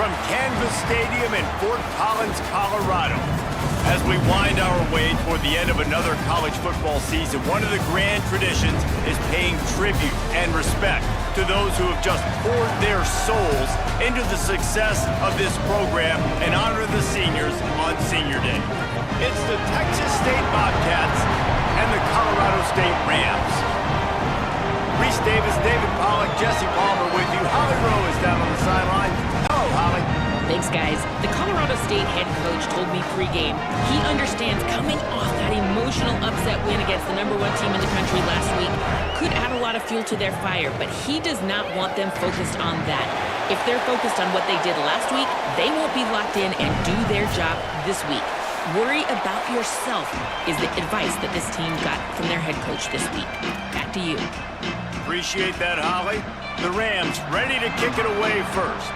from Canvas Stadium in Fort Collins, Colorado. As we wind our way toward the end of another college football season, one of the grand traditions is paying tribute and respect to those who have just poured their souls into the success of this program and honor the seniors on Senior Day. It's the Texas State Bobcats and the Colorado State Rams. Reese Davis, David Pollack, Jesse Palmer with you. Holly Rowe is down on the sideline. Hello, Holly. Thanks, guys. The Colorado State head coach told me pregame he understands coming off that emotional upset win against the #1 team in the country last week could add a lot of fuel to their fire, but he does not want them focused on that. If they're focused on what they did last week, they won't be locked in and do their job this week. Worry about yourself is the advice that this team got from their head coach this week. Back to you. Appreciate that, Holly. The Rams ready to kick it away first.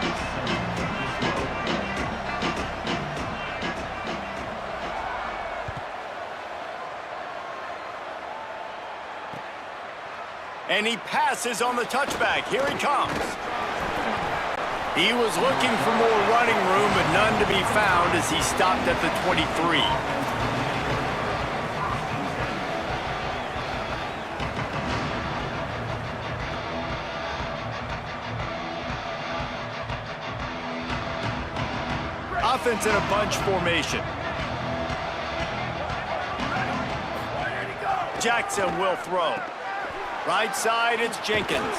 And he passes on the touchback. Here he comes. He was looking for more running room, but none to be found as he stopped at the 23. Offense in a bunch formation. Jackson will throw. Right side, it's Jenkins.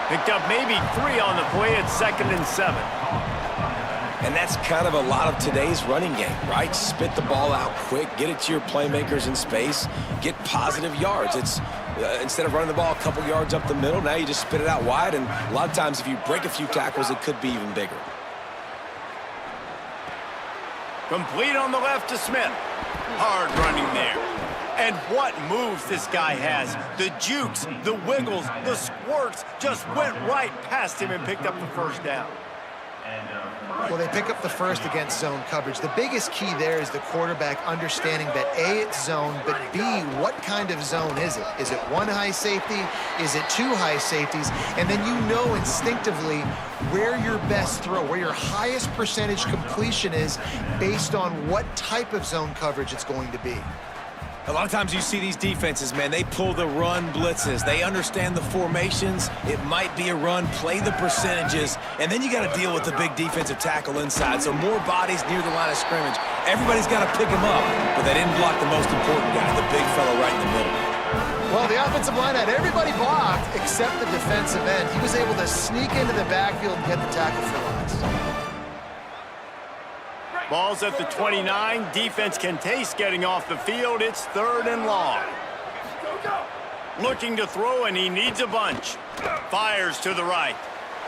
Picked up maybe 3 on the play at 2nd and 7. And that's kind of a lot of today's running game, right? Spit the ball out quick, get it to your playmakers in space, get positive yards. It's instead of running the ball a couple yards up the middle, now you just spit it out wide, and a lot of times if you break a few tackles, it could be even bigger. Complete on the left to Smith. Hard running there. And what moves this guy has. The jukes, the wiggles, the squirts just went right past him and picked up the first down. Well, they pick up the first against zone coverage. The biggest key there is the quarterback understanding that A, it's zone, but B, what kind of zone is it? Is it 1 high safety? Is it 2 high safeties? And then you know instinctively where your best throw, where your highest percentage completion is based on what type of zone coverage it's going to be. A lot of times you see these defenses, man, they pull the run blitzes. They understand the formations. It might be a run, play the percentages, and then you got to deal with the big defensive tackle inside. So more bodies near the line of scrimmage. Everybody's got to pick him up, but they didn't block the most important guy, the big fellow right in the middle. Well, the offensive line had everybody blocked except the defensive end. He was able to sneak into the backfield and get the tackle for loss. Ball's at the 29. Defense can taste getting off the field. It's 3rd and long. Looking to throw, and he needs a bunch. Fires to the right.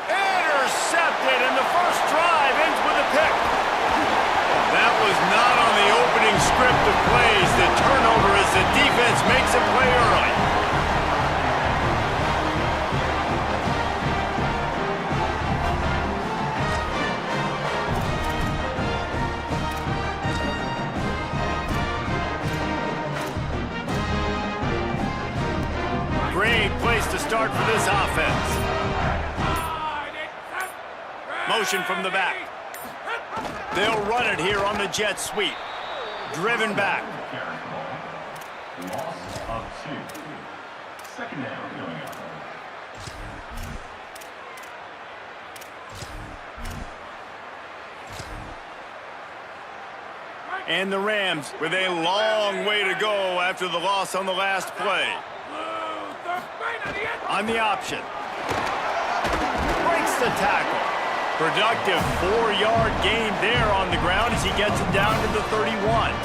Intercepted, and the first drive ends with a pick. That was not on the opening script of plays. The turnover as the defense makes a play early. Great place to start for this offense. Motion from the back. They'll run it here on the jet sweep. Driven back. Loss of 2. Second down going up. And the Rams with a long way to go after the loss on the last play. On the option. Breaks the tackle. Productive 4-yard gain there on the ground as he gets it down to the 31.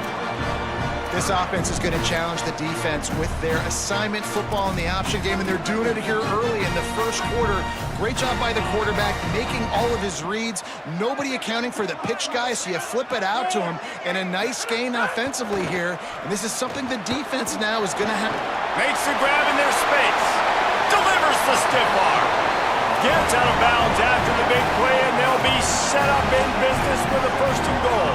This offense is going to challenge the defense with their assignment football in the option game, and they're doing it here early in the first quarter. Great job by the quarterback, making all of his reads. Nobody accounting for the pitch guy, so you flip it out to him, and a nice gain offensively here. And this is something the defense now is going to have. Makes the grab in their space. Delivers the stiff arm. Gets out of bounds after the big play, and they'll be set up in business with a 1st and goal.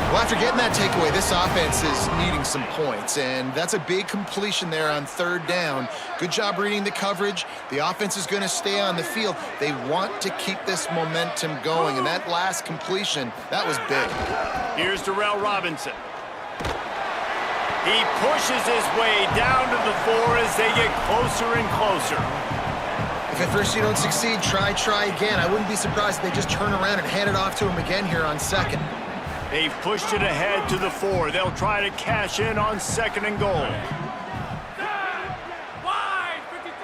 Well, after getting that takeaway, this offense is needing some points, and that's a big completion there on third down. Good job reading the coverage. The offense is going to stay on the field. They want to keep this momentum going, and that last completion, that was big. Here's Darrell Robinson. He pushes his way down to the 4 as they get closer and closer. If at first you don't succeed, try again. I wouldn't be surprised if they just turn around and hand it off to him again here on second. They've pushed it ahead to the 4. They'll try to cash in on second and goal. Wide 53.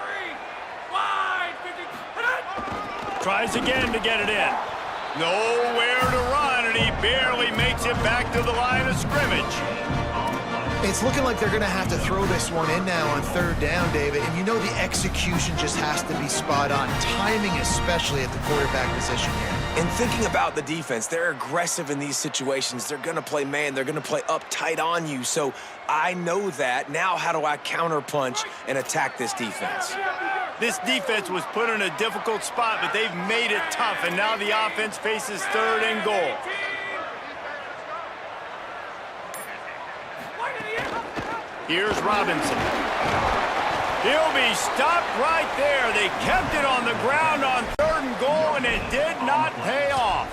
Wide 50. Tries again to get it in. Nowhere to run, and he barely makes it back to the line of scrimmage. It's looking like they're going to have to throw this one in now on third down, David. And you know the execution just has to be spot on. Timing especially at the quarterback position here. And thinking about the defense, they're aggressive in these situations. They're going to play man. They're going to play up tight on you. So I know that. Now how do I counterpunch and attack this defense? This defense was put in a difficult spot, but they've made it tough. And now the offense faces third and goal. Here's Robinson. He'll be stopped right there. They kept it on the ground on third and goal, and it did not pay off.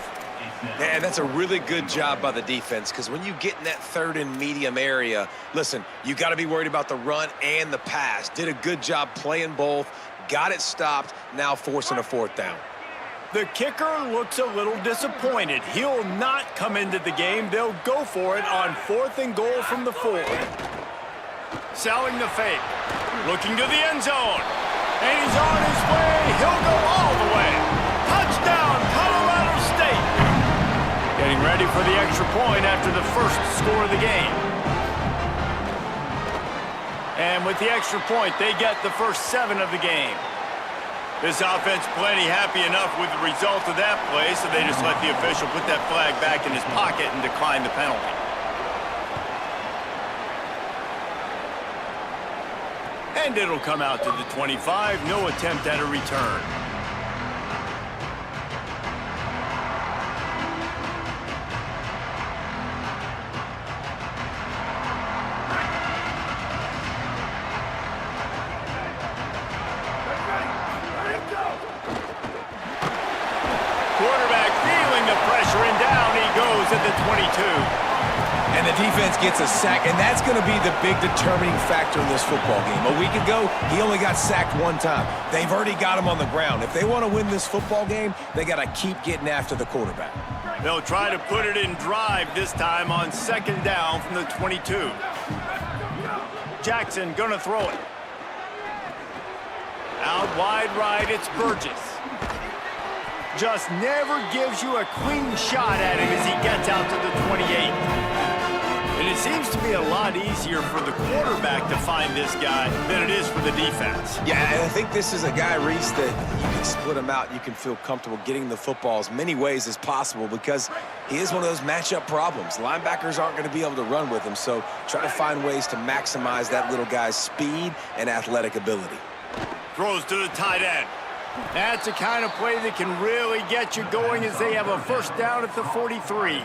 Man, that's a really good job by the defense, because when you get in that third and medium area, listen, you got to be worried about the run and the pass. Did a good job playing both, got it stopped, now forcing a fourth down. The kicker looks a little disappointed. He'll not come into the game. They'll go for it on fourth and goal from the 4. Selling the fake. Looking to the end zone. And he's on his way. He'll go all the way. Touchdown, Colorado State. Getting ready for the extra point after the first score of the game. And with the extra point, they get the first 7 of the game. This offense plenty happy enough with the result of that play, so they just let the official put that flag back in his pocket and decline the penalty. And it'll come out to the 25. No attempt at a return. Quarterback feeling the pressure, and down he goes at the 22. And the defense gets a sack, and that's going to be the big determining factor in this football game. A week ago, he only got sacked 1 time. They've already got him on the ground. If they want to win this football game, they got to keep getting after the quarterback. They'll try to put it in drive this time on second down from the 22. Jackson going to throw it. Out wide right, it's Burgess. Just never gives you a clean shot at him as he gets out to the 28. And it seems to be a lot easier for the quarterback to find this guy than it is for the defense. Yeah, and I think this is a guy, Reese, that you can split him out. You can feel comfortable getting the football as many ways as possible, because he is one of those matchup problems. Linebackers aren't going to be able to run with him, so try to find ways to maximize that little guy's speed and athletic ability. Throws to the tight end. That's the kind of play that can really get you going as they have a first down at the 43.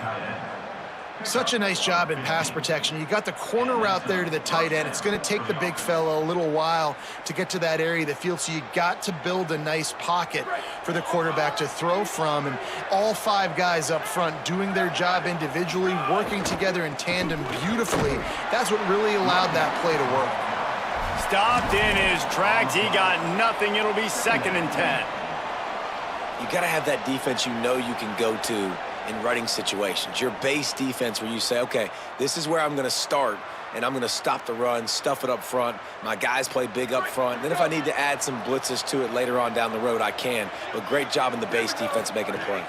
Such a nice job in pass protection. You got the corner route there to the tight end. It's going to take the big fella a little while to get to that area of the field, so you got to build a nice pocket for the quarterback to throw from. And all 5 guys up front doing their job individually, working together in tandem beautifully. That's what really allowed that play to work. Stopped in his tracks. He got nothing. It'll be 2nd and 10. You got to have that defense you know you can go to in running situations. Your base defense where you say, okay, this is where I'm going to start, and I'm going to stop the run, stuff it up front. My guys play big up front. Then if I need to add some blitzes to it later on down the road, I can. But great job in the base defense making a play.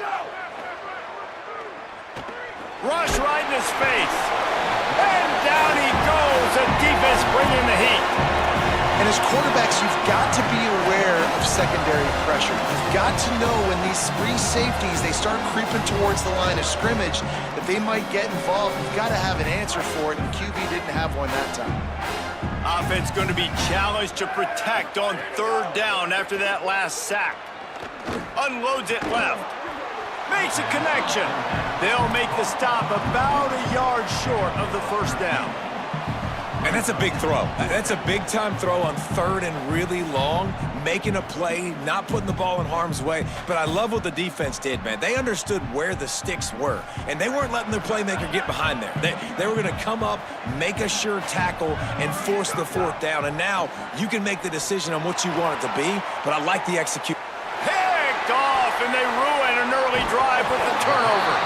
Rush right in his face. And down he goes. The defense bringing the heat. And as quarterbacks, you've got to be aware of secondary pressure. You've got to know when these free safeties, they start creeping towards the line of scrimmage, that they might get involved. You've got to have an answer for it, and QB didn't have one that time. Offense going to be challenged to protect on third down after that last sack. Unloads it left. Makes a connection. They'll make the stop about a yard short of the first down. And that's a big throw. That's a big-time throw on third and really long, making a play, not putting the ball in harm's way. But I love what the defense did, man. They understood where the sticks were, and they weren't letting their playmaker get behind there. They were going to come up, make a sure tackle, and force the fourth down. And now you can make the decision on what you want it to be, but I like the execution. Picked off, and they ruin an early drive with the turnover.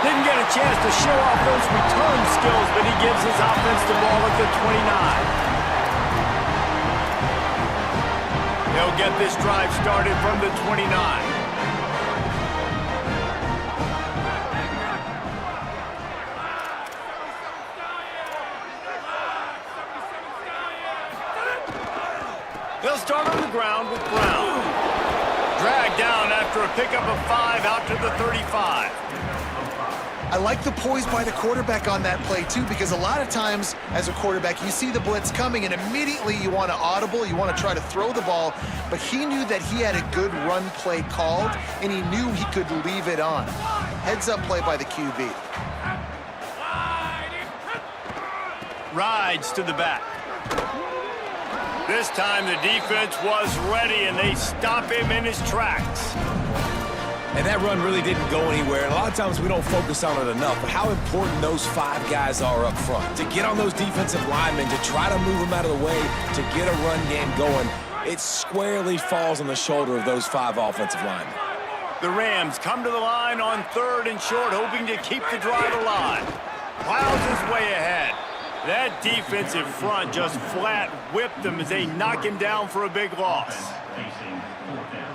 Didn't get a chance to show off those return skills, but he gives his offense the ball at the 29. They'll get this drive started from the 29. They'll start on the ground with Brown. Dragged down after a pickup of 5 out to the 35. I like the poise by the quarterback on that play, too, because a lot of times as a quarterback, you see the blitz coming, and immediately you want to audible, you want to try to throw the ball, but he knew that he had a good run play called, and he knew he could leave it on. Heads-up play by the QB. Rides to the back. This time the defense was ready, and they stop him in his tracks. And that run really didn't go anywhere. And a lot of times we don't focus on it enough, but how important those 5 guys are up front. To get on those defensive linemen, to try to move them out of the way, to get a run game going, it squarely falls on the shoulder of those 5 offensive linemen. The Rams come to the line on 3rd and short, hoping to keep the drive alive. Plows his way ahead. That defensive front just flat whipped them as they knock him down for a big loss.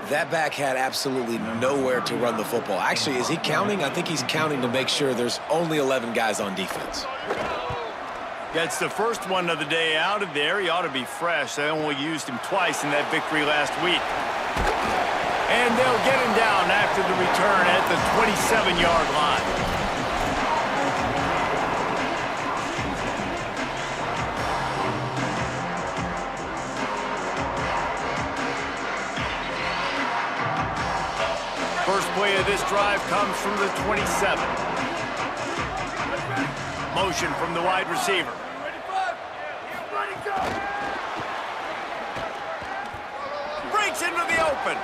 That back had absolutely nowhere to run the football. Actually, is he counting? I think he's counting to make sure there's only 11 guys on defense. Gets the first one of the day out of there. He ought to be fresh. They only used him twice in that victory last week. And they'll get him down after the return at the 27-yard line. First play of this drive comes from the 27. Motion from the wide receiver. Breaks into the open.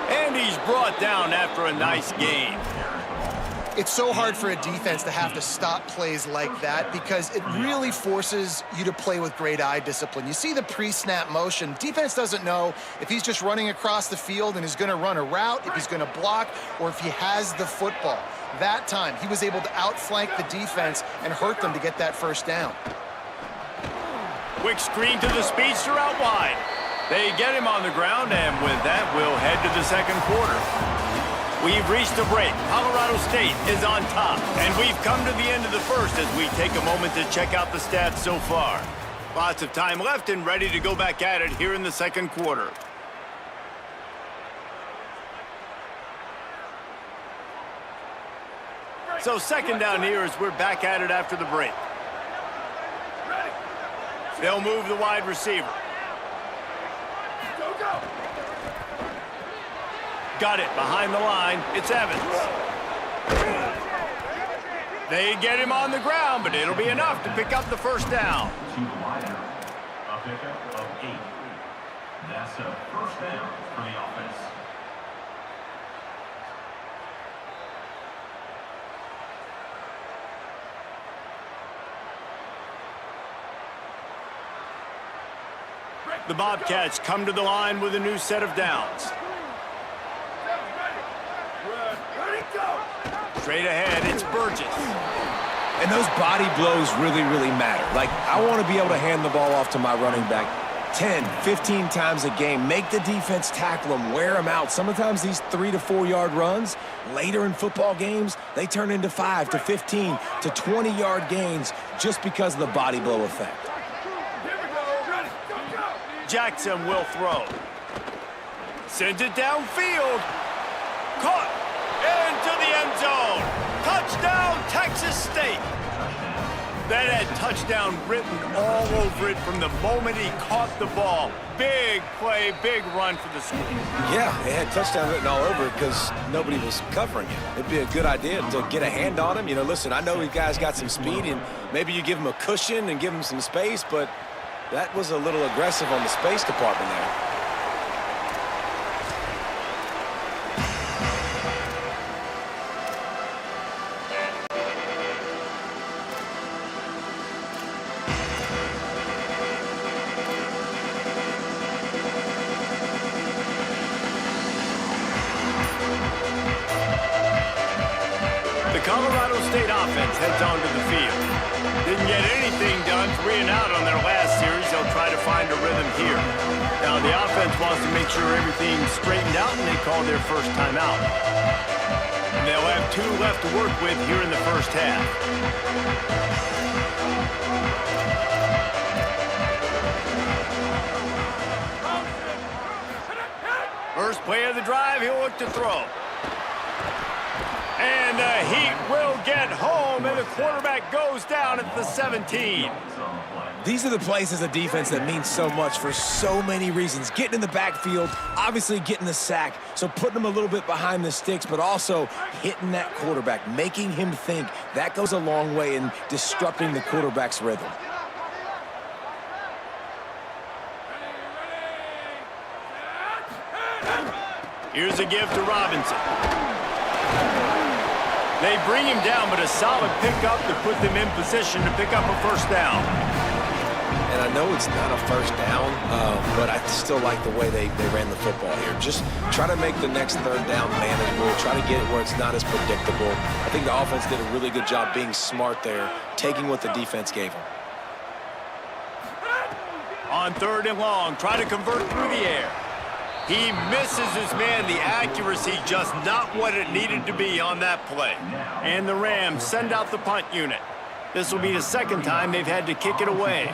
And he's brought down after a nice gain. It's so hard for a defense to have to stop plays like that because it really forces you to play with great eye discipline. You see the pre-snap motion. Defense doesn't know if he's just running across the field and is going to run a route, if he's going to block, or if he has the football. That time, he was able to outflank the defense and hurt them to get that first down. Quick screen to the speedster out wide. They get him on the ground, and with that, we'll head to the second quarter. We've reached a break. Colorado State is on top, and we've come to the end of the first as we take a moment to check out the stats so far. Lots of time left and ready to go back at it here in the second quarter. So second down here as we're back at it after the break. They'll move the wide receiver. Got it behind the line. It's Evans. They get him on the ground, but it'll be enough to pick up the first down. To the line, a pickup of 8. That's a first down for the offense. The Bobcats come to the line with a new set of downs. Straight ahead, it's Burgess. And those body blows really, really matter. Like, I want to be able to hand the ball off to my running back 10, 15 times a game. Make the defense tackle them, wear them out. Sometimes these 3 to 4 yard runs, later in football games, they turn into 5 to 15 to 20-yard gains just because of the body blow effect. Jackson will throw. Sends it downfield. Caught into the end zone. Touchdown, Texas State. That had touchdown written all over it from the moment he caught the ball. Big play, big run for the school. Yeah, it had touchdown written all over it because nobody was covering it. It'd be a good idea to get a hand on him. You know, listen, I know these guys got some speed, and maybe you give him a cushion and give him some space, but that was a little aggressive on the space department there. Colorado State offense heads onto the field. Didn't get anything done 3 and out on their last series. They'll try to find a rhythm here. Now the offense wants to make sure everything's straightened out, and they call their first timeout. And they'll have 2 left to work with here in the first half. First play of the drive, he'll look to throw. And the Heat will get home, and the quarterback goes down at the 17. These are the plays as a defense that mean so much for so many reasons. Getting in the backfield, obviously getting the sack, so putting them a little bit behind the sticks, but also hitting that quarterback, making him think. That goes a long way in disrupting the quarterback's rhythm. Here's a give to Robinson. They bring him down, but a solid pickup to put them in position to pick up a first down. And I know it's not a first down, but I still like the way they ran the football here. Just try to make the next third down manageable. Try to get it where it's not as predictable. I think the offense did a really good job being smart there, taking what the defense gave them. On 3rd and long, try to convert through the air. He misses his man. The accuracy just not what it needed to be on that play. And the Rams send out the punt unit. This will be the second time they've had to kick it away.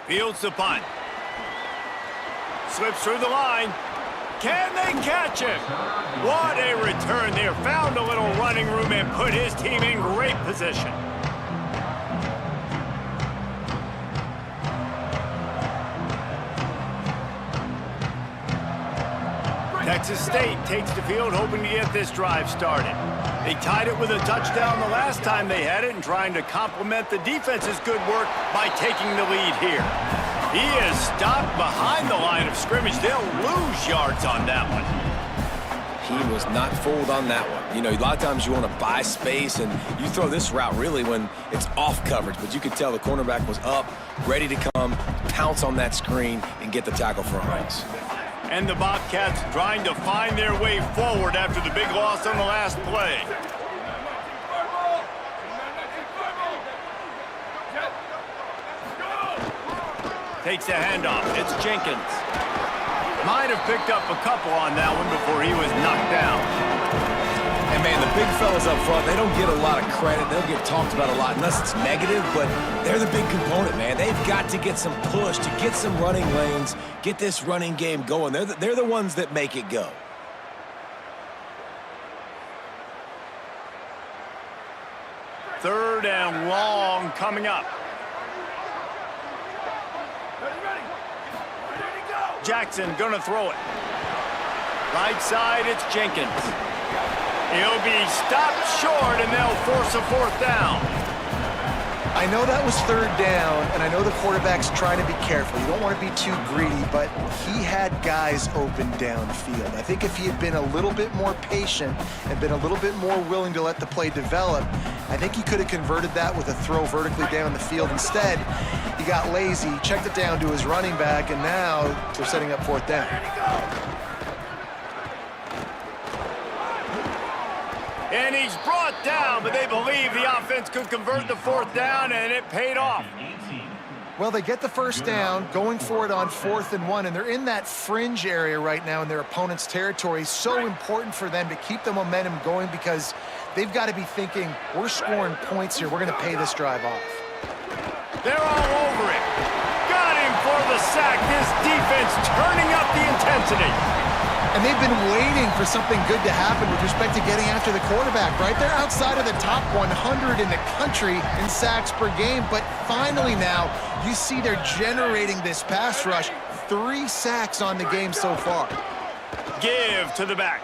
Fields the punt. Slips through the line. Can they catch him? What a return there. Found a little running room and put his team in great position. Texas State takes the field, hoping to get this drive started. They tied it with a touchdown the last time they had it and trying to complement the defense's good work by taking the lead here. He is stopped behind the line of scrimmage. They'll lose yards on that one. He was not fooled on that one. You know, a lot of times you want to buy space, and you throw this route really when it's off coverage, but you could tell the cornerback was up, ready to come, pounce on that screen, and get the tackle for a loss. And the Bobcats trying to find their way forward after the big loss on the last play. Takes the handoff. It's Jenkins. Might have picked up a couple on that one before he was knocked down. And, man, the big fellas up front, they don't get a lot of credit. They'll get talked about a lot unless it's negative, but they're the big component, man. They've got to get some push, to get some running lanes, get this running game going. They're the ones that make it go. Third and long coming up. Jackson gonna throw it. Right side, it's Jenkins. He'll be stopped short, and they'll force a 4th down. I know that was 3rd down, and I know the quarterback's trying to be careful. You don't want to be too greedy, but he had guys open downfield. I think if he had been a little bit more patient and been a little bit more willing to let the play develop, I think he could have converted that with a throw vertically down the field. Instead, he got lazy, checked it down to his running back, and now they're setting up 4th down. And he's brought down, but they believe the offense could convert the 4th down, and it paid off. Well, they get the 1st down, going for it on 4th and 1, and they're in that fringe area right now in their opponent's territory. So important for them to keep the momentum going because they've got to be thinking, we're scoring points here. We're going to pay this drive off. They're all over it. Got him for the sack. This defense turning up the intensity. And they've been waiting for something good to happen with respect to getting after the quarterback, right? They're outside of the top 100 in the country in sacks per game, but finally now you see they're generating this pass rush. 3 sacks on the game so far. Give to the back.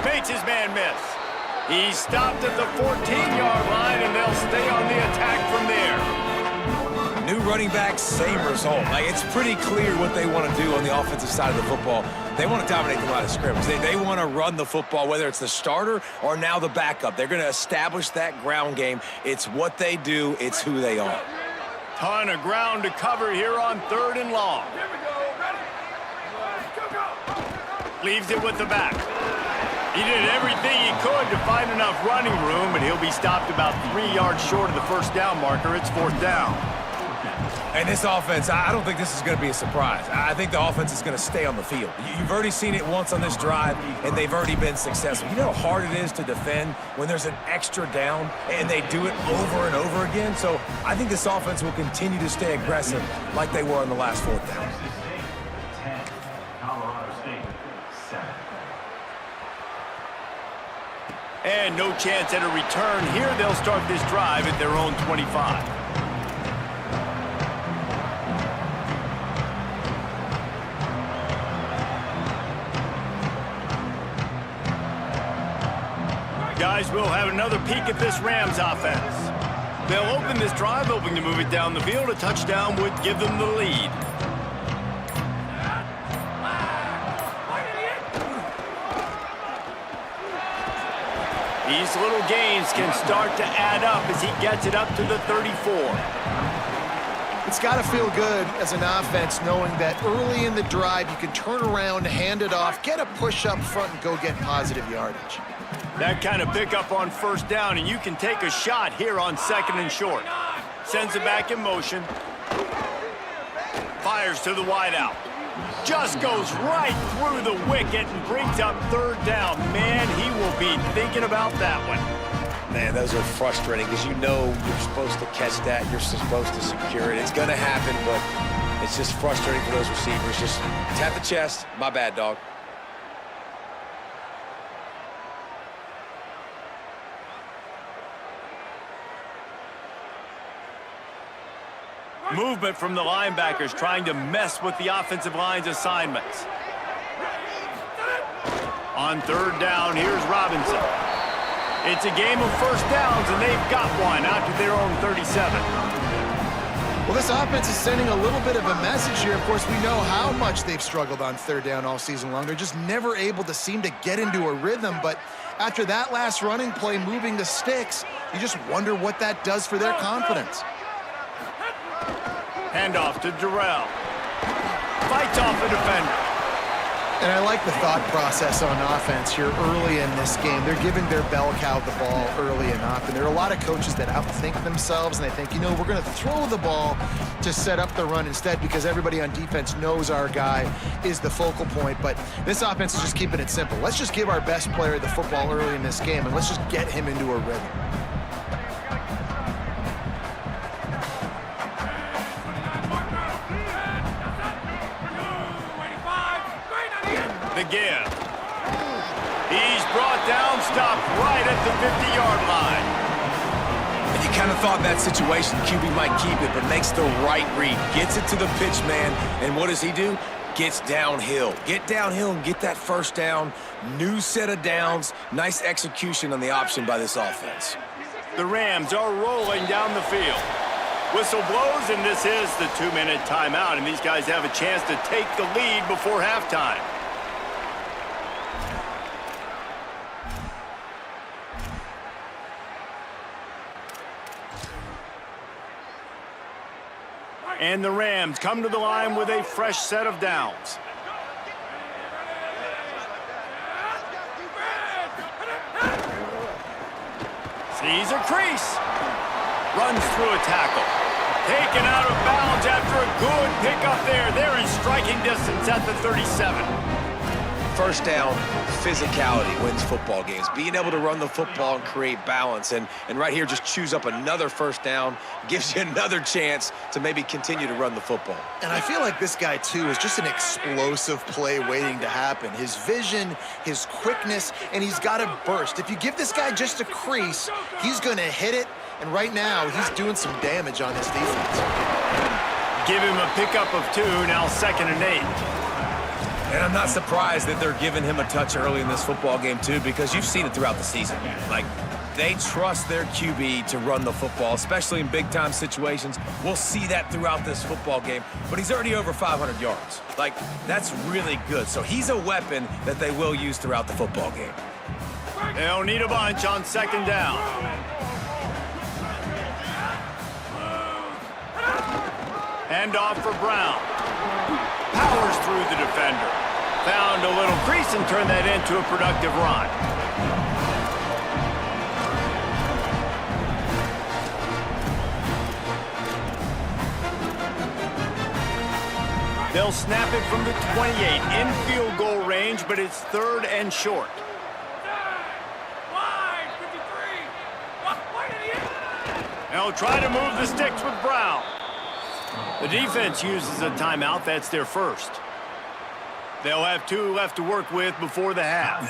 Makes his man miss. He's stopped at the 14-yard line, and they'll stay on the attack from there. New running back, same result. Like, it's pretty clear what they want to do on the offensive side of the football. They want to dominate the line of scrimmage. They want to run the football, whether it's the starter or now the backup. They're going to establish that ground game. It's what they do. It's who they are. Ton of ground to cover here on 3rd and long. Leaves it with the back. He did everything he could to find enough running room, but he'll be stopped about 3 yards short of the first down marker. It's 4th down. And this offense, I don't think this is going to be a surprise. I think the offense is going to stay on the field. You've already seen it once on this drive, and they've already been successful. You know how hard it is to defend when there's an extra down, and they do it over and over again? So I think this offense will continue to stay aggressive like they were on the last 4th down. And no chance at a return here. They'll start this drive at their own 25. Guys, we'll have another peek at this Rams offense. They'll open this drive, hoping to move it down the field. A touchdown would give them the lead. These little gains can start to add up as he gets it up to the 34. It's got to feel good as an offense knowing that early in the drive you can turn around, hand it off, get a push up front, and go get positive yardage. That kind of pickup on 1st down, and you can take a shot here on 2nd and short. Sends it back in motion. Fires to the wideout. Just goes right through the wicket and brings up 3rd down. Man, he will be thinking about that one. Man, those are frustrating because you know you're supposed to catch that. You're supposed to secure it. It's going to happen, but it's just frustrating for those receivers. Just tap the chest. My bad, dog. Movement from the linebackers trying to mess with the offensive line's assignments. On 3rd down, here's Robinson. It's a game of 1st downs, and they've got one out to their own 37. Well, this offense is sending a little bit of a message here. Of course, we know how much they've struggled on 3rd down all season long. They're just never able to seem to get into a rhythm, but after that last running play moving the sticks, you just wonder what that does for their confidence. Handoff to Durrell. Fights off a defender. And I like the thought process on offense here early in this game. They're giving their bell cow the ball early and often. There are a lot of coaches that outthink themselves, and they think, you know, we're going to throw the ball to set up the run instead because everybody on defense knows our guy is the focal point. But this offense is just keeping it simple. Let's just give our best player the football early in this game, and let's just get him into a rhythm. The give. He's brought down, stopped right at the 50-yard line. And you kind of thought in that situation QB might keep it, but makes the right read. Gets it to the pitch man, and what does he do? Gets downhill. Get downhill and get that 1st down. New set of downs. Nice execution on the option by this offense. The Rams are rolling down the field. Whistle blows, and this is the 2-minute timeout, and these guys have a chance to take the lead before halftime. And the Rams come to the line with a fresh set of downs. Sees a crease. Runs through a tackle. Taken out of bounds after a good pickup there. They're in striking distance at the 37. first down physicality wins football games. Being able to run the football and create balance. And right here, just choose up another first down, gives you another chance to maybe continue to run the football. And I feel like this guy, too, is just an explosive play waiting to happen. His vision, his quickness, and he's got a burst. If you give this guy just a crease, he's going to hit it. And right now, he's doing some damage on his defense. Give him a pickup of 2, now 2nd and 8. And I'm not surprised that they're giving him a touch early in this football game, too, because you've seen it throughout the season. Like, they trust their QB to run the football, especially in big-time situations. We'll see that throughout this football game. But he's already over 500 yards. Like, that's really good. So he's a weapon that they will use throughout the football game. They'll need a bunch on 2nd down. Hand off for Brown. Powers through the defender. Found a little crease and turned that into a productive run. They'll snap it from the 28 in field goal range, but it's 3rd and short. They'll try to move the sticks with Brown. The defense uses a timeout. That's their first. They'll have 2 left to work with before the half.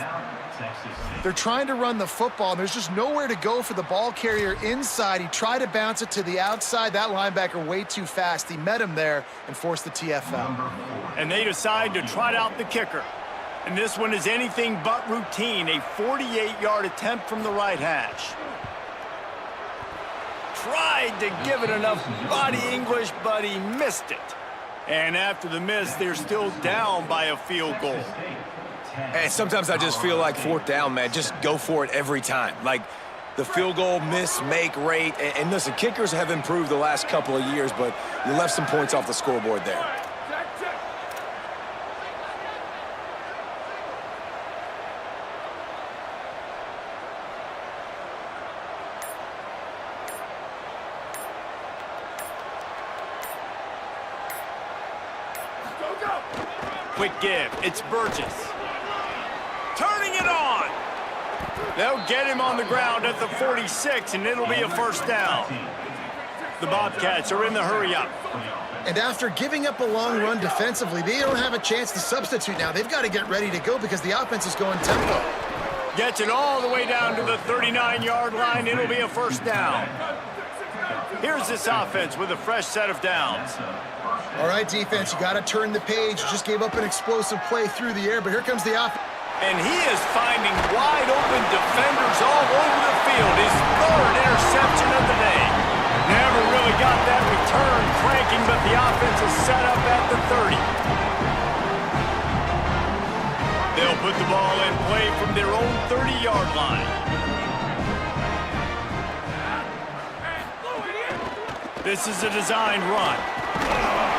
They're trying to run the football, and there's just nowhere to go for the ball carrier inside. He tried to bounce it to the outside. That linebacker way too fast. He met him there and forced the TFL. And they decide to trot out the kicker. And this one is anything but routine. A 48-yard attempt from the right hash. Tried to give it enough body English, but he missed it. And after the miss, they're still down by a field goal. And sometimes I just feel like 4th down, man, just go for it every time. Like the field goal miss-make rate. And listen, kickers have improved the last couple of years, but you left some points off the scoreboard there. Quick give. It's Burgess. Turning it on. They'll get him on the ground at the 46, and it'll be a first down. The Bobcats are in the hurry-up. And after giving up a long run defensively, they don't have a chance to substitute now. They've got to get ready to go because the offense is going tempo. Gets it all the way down to the 39-yard line. It'll be a first down. Here's this offense with a fresh set of downs. All right, defense, you got to turn the page. Just gave up an explosive play through the air, but here comes the offense. And he is finding wide-open defenders all over the field. His 3rd interception of the day. Never really got that return cranking, but the offense is set up at the 30. They'll put the ball in play from their own 30-yard line. This is a designed run.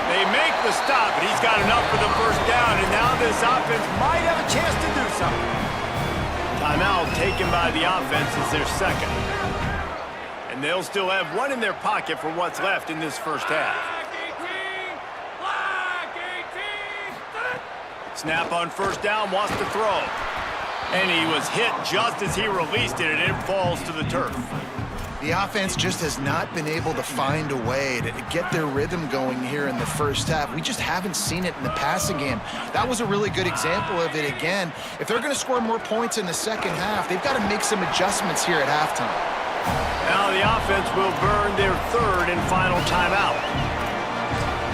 They make the stop, but he's got enough for the first down, and now this offense might have a chance to do something. Timeout taken by the offense is their 2nd. And they'll still have 1 in their pocket for what's left in this first half. Snap on first down, wants to throw. And he was hit just as he released it, and it falls to the turf. The offense just has not been able to find a way to get their rhythm going here in the first half. We just haven't seen it in the passing game. That was a really good example of it again. If they're going to score more points in the second half, they've got to make some adjustments here at halftime. Now the offense will burn their 3rd and final timeout.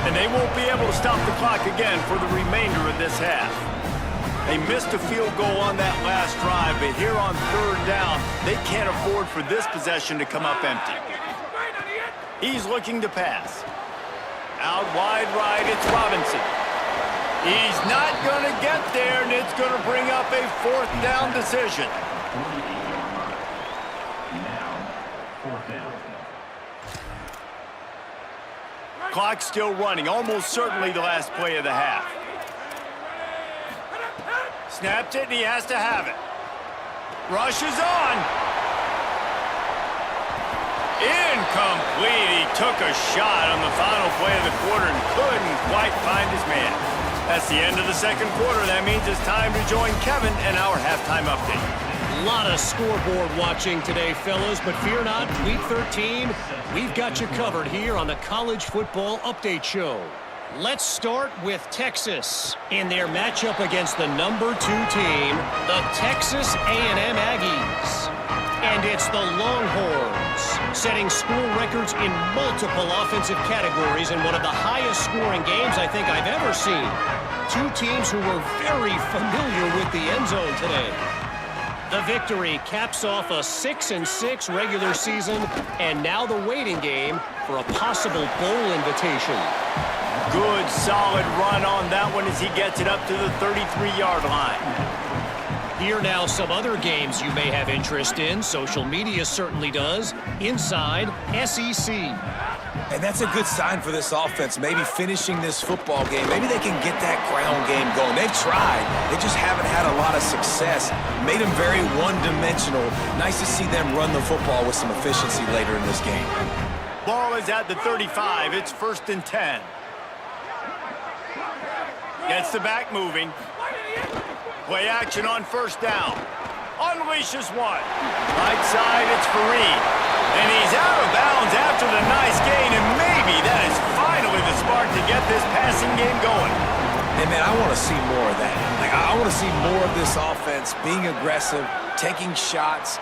And they won't be able to stop the clock again for the remainder of this half. They missed a field goal on that last drive, but here on 3rd down, they can't afford for this possession to come up empty. He's looking to pass. Out wide right, it's Robinson. He's not going to get there, and it's going to bring up a 4th down decision. Clock still running, almost certainly the last play of the half. Snapped it, and he has to have it. Rushes on. Incomplete. He took a shot on the final play of the quarter and couldn't quite find his man. That's the end of the second quarter. That means it's time to join Kevin and our halftime update. A lot of scoreboard watching today, fellas, but fear not, Week 13, we've got you covered here on the College Football Update Show. Let's start with Texas in their matchup against the number 2 team, the Texas A&M Aggies. And it's the Longhorns, setting school records in multiple offensive categories in one of the highest scoring games I think I've ever seen. 2 teams who were very familiar with the end zone today. The victory caps off a 6-6 regular season, and now the waiting game for a possible bowl invitation. Good, solid run on that one as he gets it up to the 33-yard line. Here now some other games you may have interest in. Social media certainly does. Inside SEC. And that's a good sign for this offense, maybe finishing this football game. Maybe they can get that ground game going. They've tried. They just haven't had a lot of success. Made them very one-dimensional. Nice to see them run the football with some efficiency later in this game. Ball is at the 35. It's 1st and 10. Gets the back moving. Play action on 1st down. Unleashes one. Right side, it's Fareed. And he's out of bounds after the nice gain, and maybe that is finally the spark to get this passing game going. And, man, I want to see more of that. Like, I want to see more of this offense being aggressive, taking shots,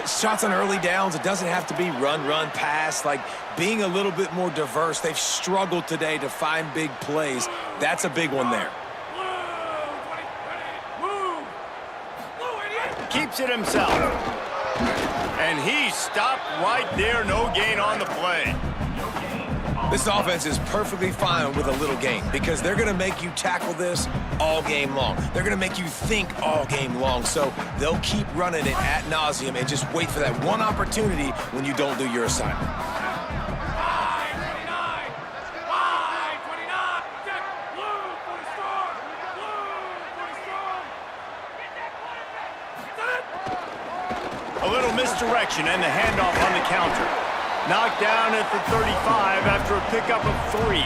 shots on early downs. It doesn't have to be run, pass. Like, being a little bit more diverse. They've struggled today to find big plays. That's a big one there. Keeps it himself. And he stopped right there. No gain on the play. This offense is perfectly fine with a little gain because they're going to make you tackle this all game long. They're going to make you think all game long. So they'll keep running it ad nauseum and just wait for that one opportunity when you don't do your assignment. A little misdirection and the handoff on the counter. Knocked down at the 35 after a pickup of 3.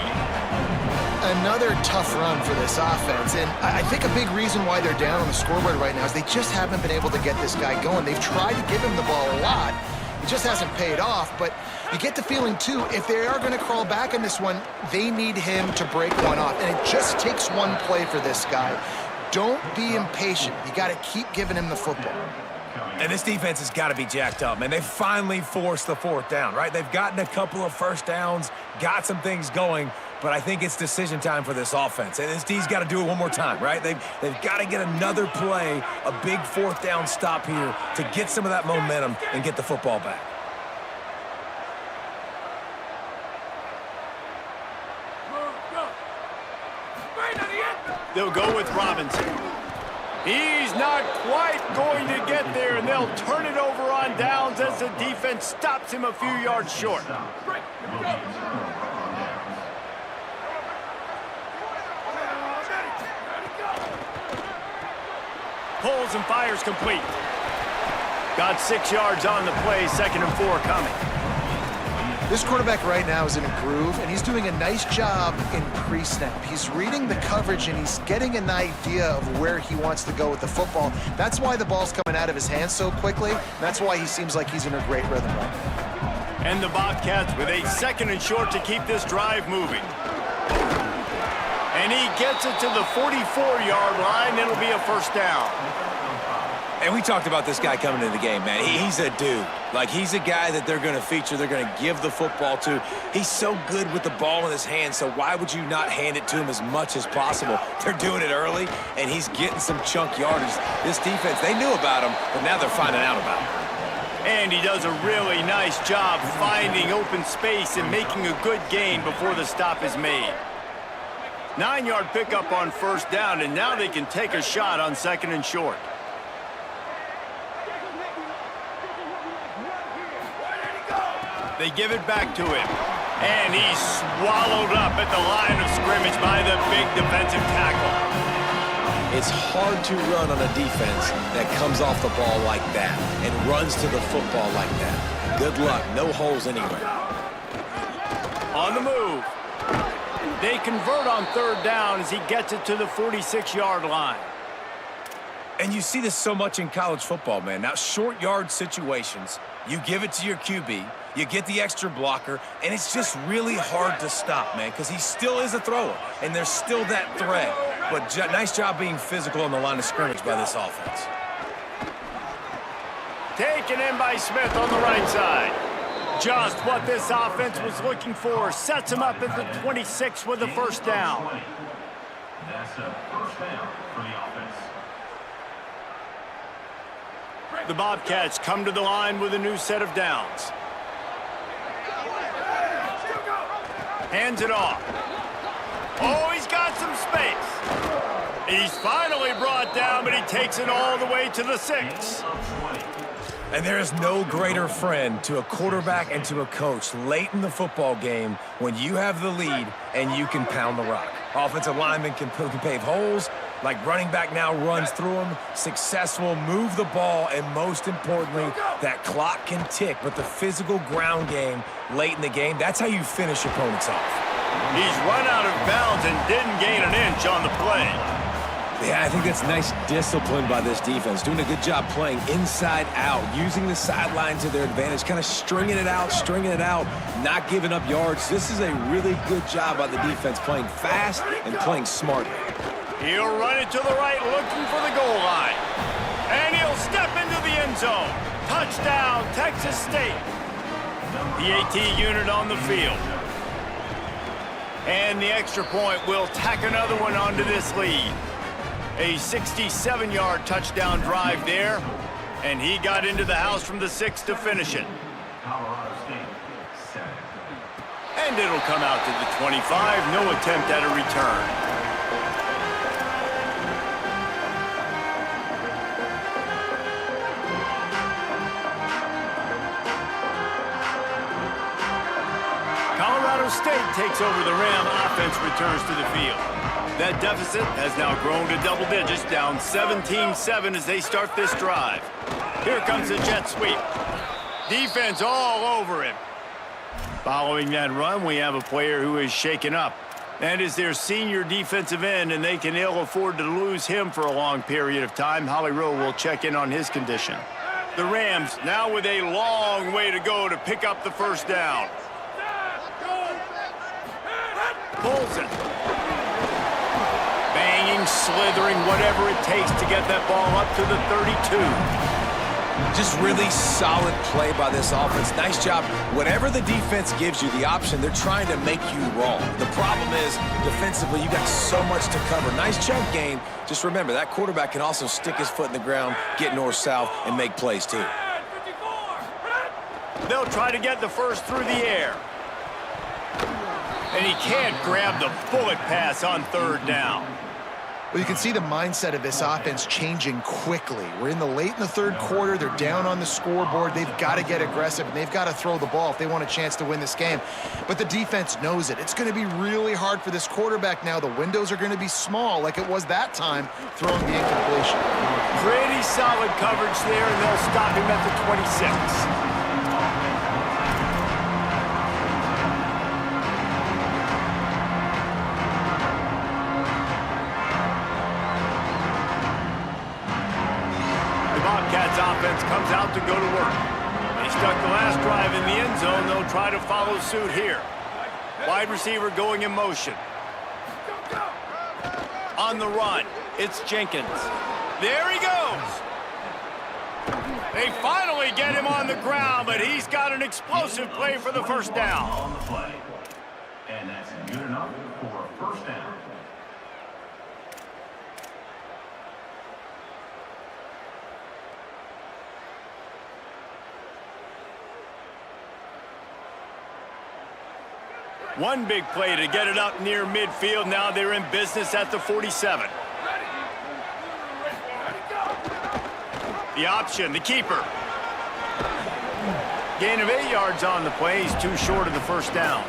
Another tough run for this offense, and I think a big reason why they're down on the scoreboard right now is they just haven't been able to get this guy going. They've tried to give him the ball a lot. It just hasn't paid off, but you get the feeling, too, if they are going to crawl back in this one, they need him to break one off, and it just takes one play for this guy. Don't be impatient. You got to keep giving him the football. And this defense has got to be jacked up, man. They've finally forced the 4th down, right? They've gotten a couple of 1st downs, got some things going, but I think it's decision time for this offense. And this D's got to do it one more time, right? They've got to get another play, a big 4th down stop here to get some of that momentum and get the football back. They'll go with Robinson. He's not quite going to get there, and they'll turn it over on downs as the defense stops him a few yards short. Pulls and fires complete. Got 6 yards on the play, 2nd and 4 coming. This quarterback right now is in a groove, and he's doing a nice job in pre-snap. He's reading the coverage, and he's getting an idea of where he wants to go with the football. That's why the ball's coming out of his hands so quickly. That's why he seems like he's in a great rhythm right now. And the Bobcats with a 2nd and short to keep this drive moving. And he gets it to the 44-yard line. It'll be a 1st down. And we talked about this guy coming into the game, man. He's a dude. Like, he's a guy that they're going to feature, they're going to give the football to. He's so good with the ball in his hand, so why would you not hand it to him as much as possible? They're doing it early, and he's getting some chunk yardage. This defense, they knew about him, but now they're finding out about him. And he does a really nice job finding open space and making a good gain before the stop is made. 9-yard pickup on 1st down, and now they can take a shot on 2nd and short. They give it back to him. And he's swallowed up at the line of scrimmage by the big defensive tackle. It's hard to run on a defense that comes off the ball like that and runs to the football like that. Good luck. No holes anywhere. On the move. They convert on third down as he gets it to the 46-yard line. And you see this so much in college football, man. Now, short yard situations, you give it to your QB, you get the extra blocker, and it's just really hard to stop, man, because he still is a thrower, and there's still that threat. But nice job being physical on the line of scrimmage by this offense. Taken in by Smith on the right side. Just what this offense was looking for. Sets him up at the 26 with the first down. That's a first down for the offense. The Bobcats come to the line with a new set of downs. Hands it off. Oh, he's got some space. He's finally brought down, but he takes it all the way to the 6. And there is no greater friend to a quarterback and to a coach late in the football game when you have the lead and you can pound the rock. Offensive linemen can pave holes, like running back now runs through them, successful, move the ball, and most importantly, that clock can tick. But the physical ground game late in the game, that's how you finish opponents off. He's run out of bounds and didn't gain an inch on the play. Yeah, I think that's nice discipline by this defense. Doing a good job playing inside out, using the sideline to their advantage, kind of stringing it out, not giving up yards. This is a really good job by the defense, playing fast and playing smart. He'll run it to the right, looking for the goal line. And he'll step into the end zone. Touchdown, Texas State. The AT unit on the field. And the extra point will tack another one onto this lead. A 67-yard touchdown drive there, and he got into the house from the 6 to finish it. Colorado State, 7. And it'll come out to the 25, no attempt at a return. Colorado State takes over the Ram. Offense returns to the field. That deficit has now grown to double digits, down 17-7 as they start this drive. Here comes the jet sweep. Defense all over him. Following that run, we have a player who is shaken up. That is their senior defensive end, and they can ill afford to lose him for a long period of time. Holly Rowe will check in on his condition. The Rams now with a long way to go to pick up the first down. Pulls it. Banging, slithering, whatever it takes to get that ball up to the 32. Just really solid play by this offense. Nice job. Whatever the defense gives you, the option, they're trying to make you wrong. The problem is, defensively, you got so much to cover. Nice chunk gain. Just remember, that quarterback can also stick his foot in the ground, get north-south, and make plays, too. They'll try to get the first through the air. And he can't grab the bullet pass on third down. Well, you can see the mindset of this offense changing quickly. We're in the third quarter. They're down on the scoreboard. They've got to get aggressive, and they've got to throw the ball if they want a chance to win this game. But the defense knows it. It's going to be really hard for this quarterback now. The windows are going to be small like it was that time throwing the incompletion. Pretty solid coverage there, and they'll stop him at the 26. Bobcats offense comes out to go to work. They stuck the last drive in the end zone. They'll try to follow suit here. Wide receiver going in motion. On the run, it's Jenkins. There he goes. They finally get him on the ground, but he's got an explosive play for the first down. On the play. And that's good enough for a first down. One big play to get it up near midfield. Now they're in business at the 47. The option, the keeper. Gain of 8 yards on the play. He's too short of the first down.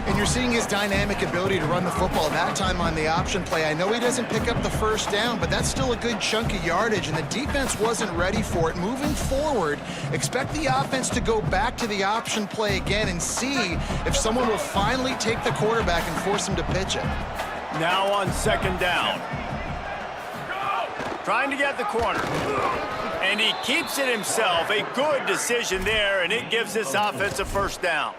And you're seeing his dynamic ability to run the football, that time on the option play. I know he doesn't pick up the first down, but that's still a good chunk of yardage, and the defense wasn't ready for it. Moving forward, expect the offense to go back to the option play again and see if someone will finally take the quarterback and force him to pitch it. Now on second down. Trying to get the corner. And he keeps it himself. A good decision there, and it gives this offense a first down.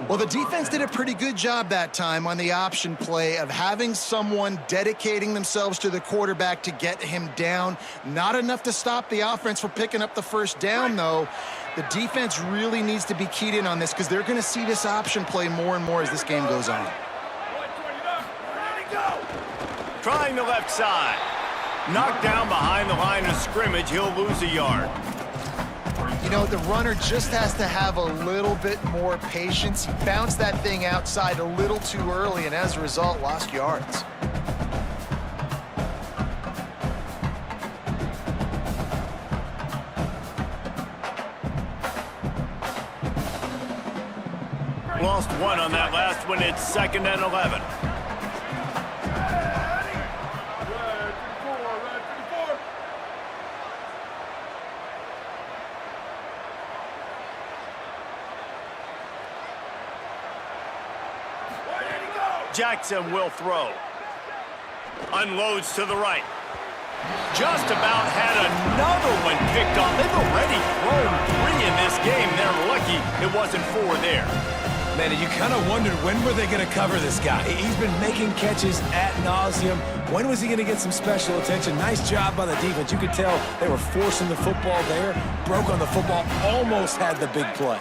Well, the defense did a pretty good job that time on the option play of having someone dedicating themselves to the quarterback to get him down. Not enough to stop the offense from picking up the first down, though. The defense really needs to be keyed in on this because they're going to see this option play more and more as this game goes on. Trying the left side. Knocked down behind the line of scrimmage. He'll lose a yard. You know, the runner just has to have a little bit more patience. He bounced that thing outside a little too early, and as a result, lost yards. Lost one on that last one. It's 2nd and 11. Jackson will throw. Unloads to the right. Just about had another one picked off. They've already thrown 3 in this game. They're lucky it wasn't 4 there. Man, you kind of wondered when were they going to cover this guy. He's been making catches ad nauseum. When was he going to get some special attention? Nice job by the defense. You could tell they were forcing the football there. Broke on the football. Almost had the big play.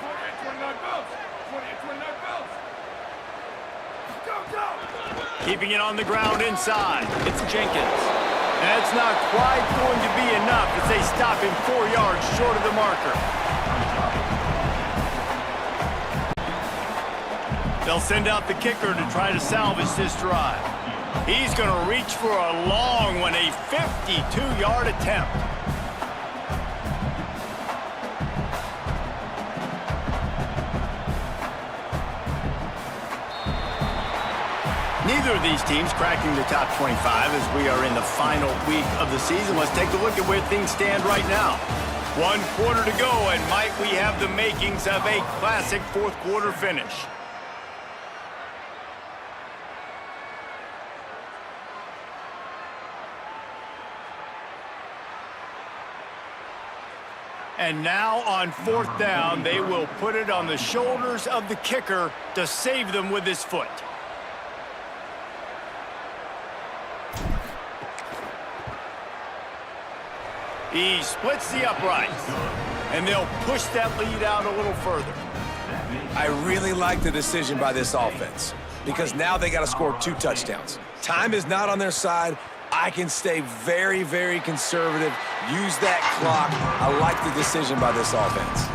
Keeping it on the ground inside. It's Jenkins. That's not quite going to be enough as they stop him 4 yards short of the marker. They'll send out the kicker to try to salvage this drive. He's going to reach for a long one, a 52-yard attempt. Neither of these teams cracking the top 25 as we are in the final week of the season. Let's take a look at where things stand right now. 1 quarter to go, and might we have the makings of a classic 4th quarter finish. And now on 4th down, they will put it on the shoulders of the kicker to save them with his foot. He splits the uprights, and they'll push that lead out a little further. I really like the decision by this offense because now they got to score 2 touchdowns. Time is not on their side. I can stay very, very conservative, use that clock. I like the decision by this offense.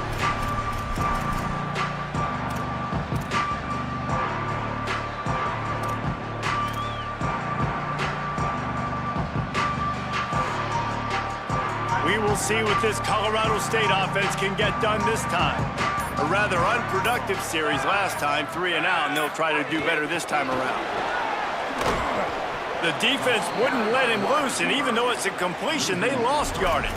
We will see what this Colorado State offense can get done this time. A rather unproductive series last time, 3 and out, and they'll try to do better this time around. The defense wouldn't let him loose, and even though it's a completion, they lost yardage.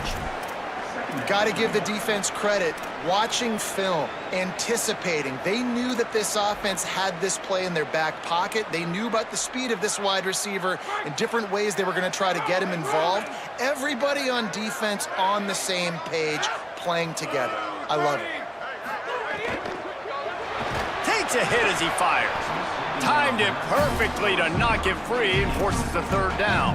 Got to give the defense credit. Watching film, anticipating. They knew that this offense had this play in their back pocket. They knew about the speed of this wide receiver and different ways they were going to try to get him involved. Everybody on defense on the same page, playing together. I love it. Takes a hit as he fires. Timed it perfectly to knock it free and forces the 3rd down.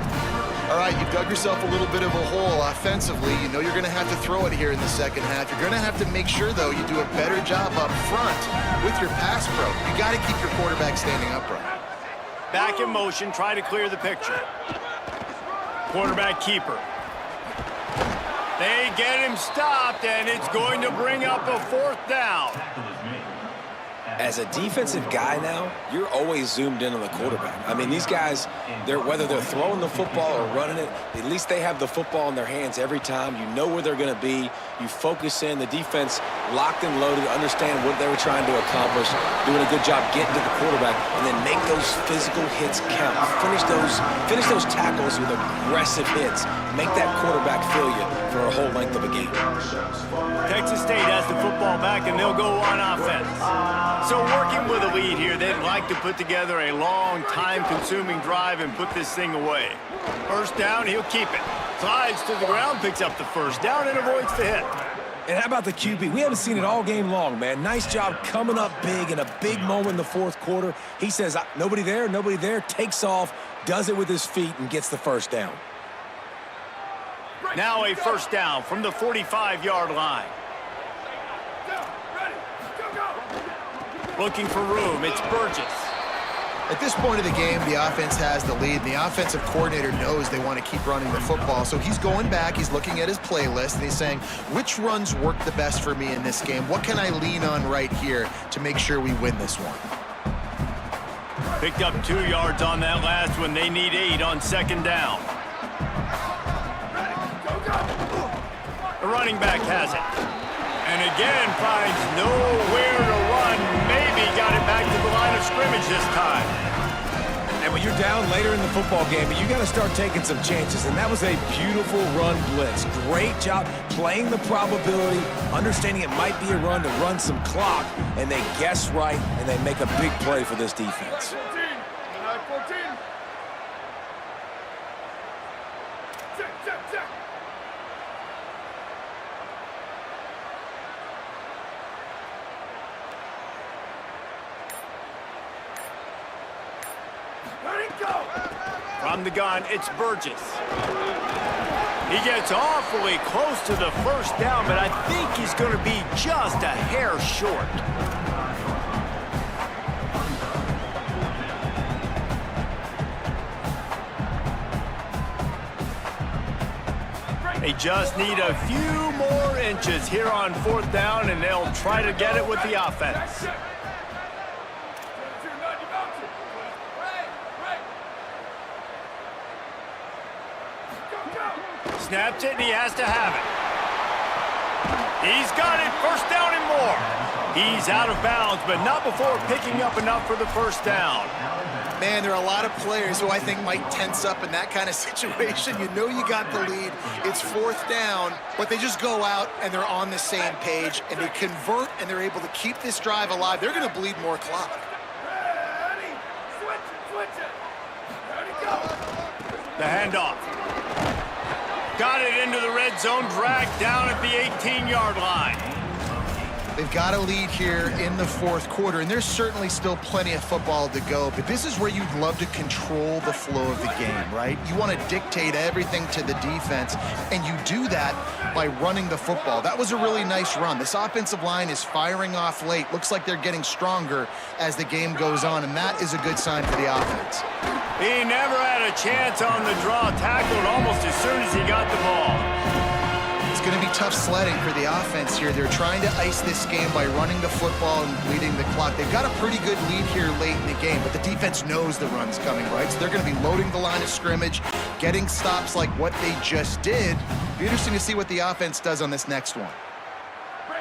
All right, you've dug yourself a little bit of a hole offensively. You know you're going to have to throw it here in the second half. You're going to have to make sure, though, you do a better job up front with your pass pro. You got to keep your quarterback standing upright. Back in motion, try to clear the picture. Quarterback keeper. They get him stopped, and it's going to bring up a 4th down. As a defensive guy now, you're always zoomed in on the quarterback. I mean, these guys, whether they're throwing the football or running it, at least they have the football in their hands every time. You know where they're going to be. You focus in. The defense locked and loaded, understand what they were trying to accomplish, doing a good job getting to the quarterback, and then make those physical hits count. Finish those tackles with aggressive hits. Make that quarterback feel you for a whole length of a game. Texas State has the football back, and they'll go on offense. So working with a lead here, they'd like to put together a long, time-consuming drive and put this thing away. First down, he'll keep it. Slides to the ground, picks up the first down, and avoids the hit. And how about the QB? We haven't seen it all game long, man. Nice job coming up big in a big moment in the fourth quarter. He says, nobody there, takes off, does it with his feet, and gets the first down. Now a first down from the 45-yard line. Looking for room, it's Burgess. At this point of the game, the offense has the lead, and the offensive coordinator knows they want to keep running the football. So he's going back, he's looking at his playlist, and he's saying, which runs work the best for me in this game? What can I lean on right here to make sure we win this one? Picked up 2 yards on that last one. They need 8 on second down. The running back has it. And again, finds nowhere to run. Maybe got it back to the line of scrimmage this time. And when you're down later in the football game, you got to start taking some chances. And that was a beautiful run blitz. Great job playing the probability, understanding it might be a run to run some clock. And they guess right, and they make a big play for this defense. From the gun, it's Burgess. He gets awfully close to the first down, but I think he's going to be just a hair short. They just need a few more inches here on fourth down, and they'll try to get it with the offense. Snaps it, and he has to have it. He's got it, first down and more. He's out of bounds, but not before picking up enough for the first down. Man, there are a lot of players who I think might tense up in that kind of situation. You know you got the lead, it's fourth down, but they just go out and they're on the same page, and they convert, and they're able to keep this drive alive. They're going to bleed more clock. The handoff. Got it into the red zone, dragged down at the 18-yard line. They've got a lead here in the fourth quarter, and there's certainly still plenty of football to go, but this is where you'd love to control the flow of the game, right? You want to dictate everything to the defense, and you do that by running the football. That was a really nice run. This offensive line is firing off late. Looks like they're getting stronger as the game goes on, and that is a good sign for the offense. He never had a chance on the draw, tackled almost as soon as he got the ball. It's going to be tough sledding for the offense here. They're trying to ice this game by running the football and bleeding the clock. They've got a pretty good lead here late in the game, but the defense knows the run's coming, right? So they're going to be loading the line of scrimmage, getting stops like what they just did. Be interesting to see what the offense does on this next one.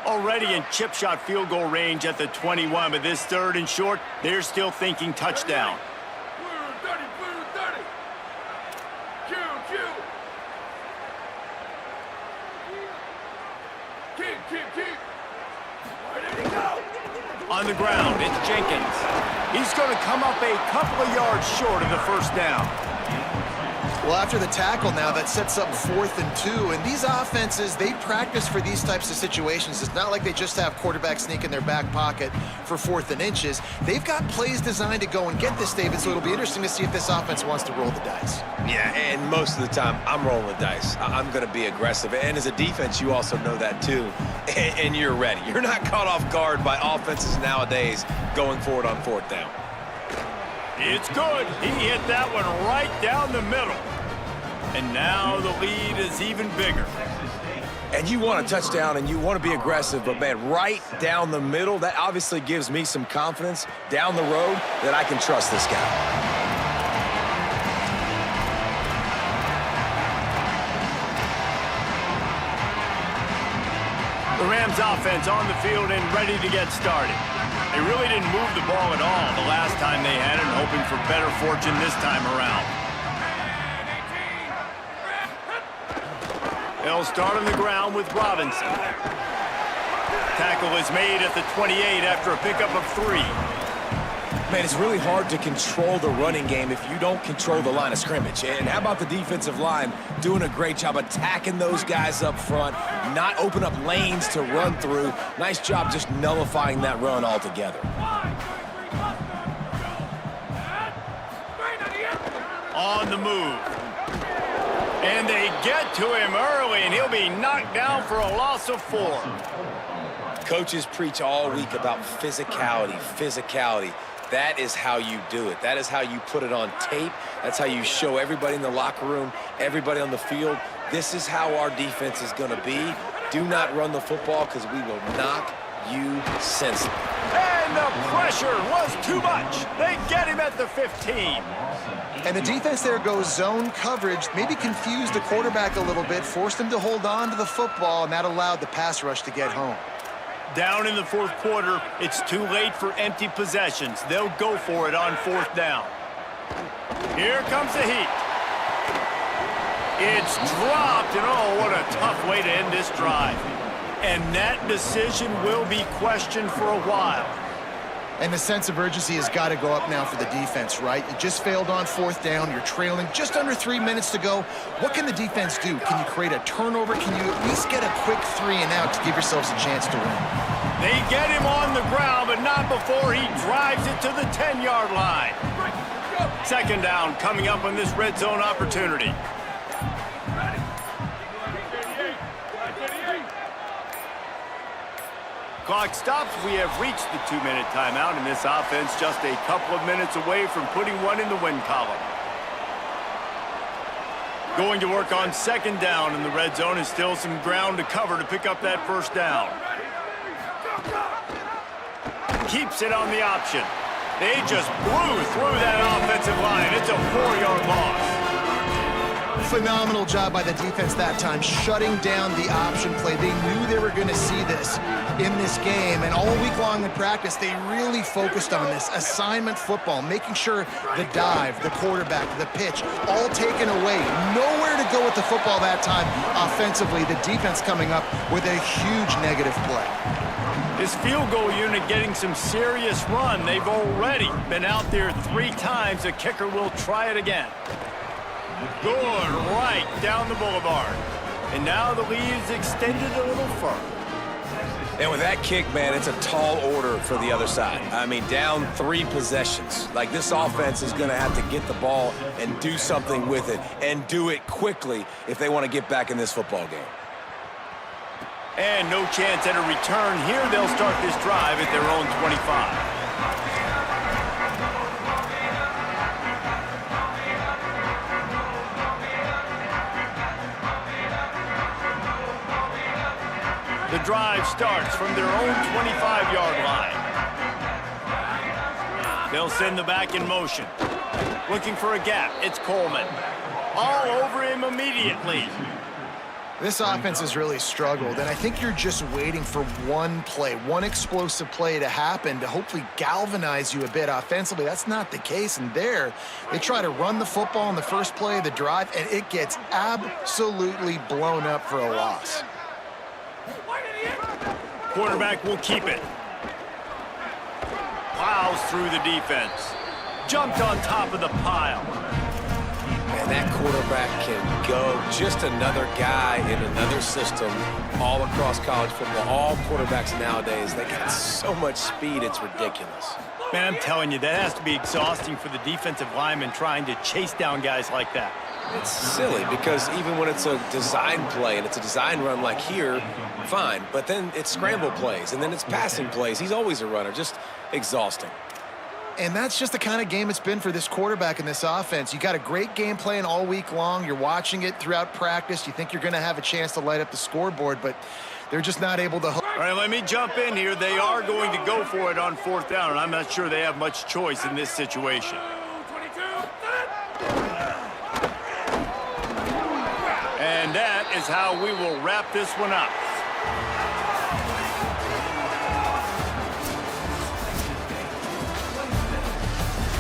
Already in chip shot field goal range at the 21, but this third and short, they're still thinking touchdown. On the ground, it's Jenkins. He's going to come up a couple of yards short of the first down. Well, after the tackle now, that sets up 4th and 2. And these offenses, they practice for these types of situations. It's not like they just have quarterback sneak in their back pocket for 4th and inches. They've got plays designed to go and get this, David, so it'll be interesting to see if this offense wants to roll the dice. Yeah, and most of the time, I'm rolling the dice. I'm going to be aggressive. And as a defense, you also know that too. And you're ready. You're not caught off guard by offenses nowadays going forward on 4th down. It's good. He hit that one right down the middle. And now the lead is even bigger. And you want a touchdown and you want to be aggressive, but, man, right down the middle, that obviously gives me some confidence down the road that I can trust this guy. The Rams offense on the field and ready to get started. They really didn't move the ball at all the last time they had it, hoping for better fortune this time around. They'll start on the ground with Robinson. Tackle is made at the 28 after a pickup of 3. Man, it's really hard to control the running game if you don't control the line of scrimmage. And how about the defensive line doing a great job attacking those guys up front, not open up lanes to run through. Nice job just nullifying that run altogether. On the move. And they get to him early, and he'll be knocked down for a loss of 4. Coaches preach all week about physicality. That is how you do it. That is how you put it on tape. That's how you show everybody in the locker room, everybody on the field. This is how our defense is going to be. Do not run the football because we will knock you senseless. And the pressure was too much. They get him at the 15. And the defense there goes zone coverage, maybe confused the quarterback a little bit, forced him to hold on to the football, and that allowed the pass rush to get home. Down in the 4th quarter, it's too late for empty possessions. They'll go for it on 4th down. Here comes the heat. It's dropped, and oh, what a tough way to end this drive. And that decision will be questioned for a while. And the sense of urgency has got to go up now for the defense, right? You just failed on 4th down. You're trailing just under 3 minutes to go. What can the defense do? Can you create a turnover? Can you at least get a quick 3 and out to give yourselves a chance to win? They get him on the ground, but not before he drives it to the 10-yard line. 2nd down coming up on this red zone opportunity. Clock stops. We have reached the 2-minute timeout, and this offense just a couple of minutes away from putting one in the win column. Going to work on 2nd down, and the red zone is still some ground to cover to pick up that 1st down. Keeps it on the option. They just blew through that offensive line. It's a 4-yard loss. Phenomenal job by the defense that time, shutting down the option play. They knew they were going to see this in this game, and all week long in practice, they really focused on this assignment football, making sure the dive, the quarterback, the pitch, all taken away. Nowhere to go with the football that time offensively. The defense coming up with a huge negative play. This field goal unit getting some serious run. They've already been out there 3 times. The kicker will try it again. Good right down the boulevard. And now the lead is extended a little further. And with that kick, man, it's a tall order for the other side. I mean, down 3 possessions. Like, this offense is going to have to get the ball and do something with it, and do it quickly if they want to get back in this football game. And no chance at a return here. They'll start this drive at their own 25. The drive starts from their own 25-yard line. They'll send the back in motion. Looking for a gap. It's Coleman. All over him immediately. This offense has really struggled, and I think you're just waiting for one play, one explosive play to happen to hopefully galvanize you a bit offensively. That's not the case, and there, they try to run the football in the first play of the drive, and it gets absolutely blown up for a loss. Quarterback will keep it. Plows through the defense. Jumped on top of the pile. And that quarterback can go. Just another guy in another system all across college football. All quarterbacks nowadays, they got so much speed, it's ridiculous. Man, I'm telling you, that has to be exhausting for the defensive lineman trying to chase down guys like that. It's silly because even when it's a design play and it's a design run like here, fine. But then it's scramble plays and then it's passing plays. He's always a runner, just exhausting. And that's just the kind of game it's been for this quarterback in this offense. You got a great game plan all week long. You're watching it throughout practice. You think you're going to have a chance to light up the scoreboard, but they're just not able to. All right, let me jump in here. They are going to go for it on 4th down, and I'm not sure they have much choice in this situation. And that is how we will wrap this one up.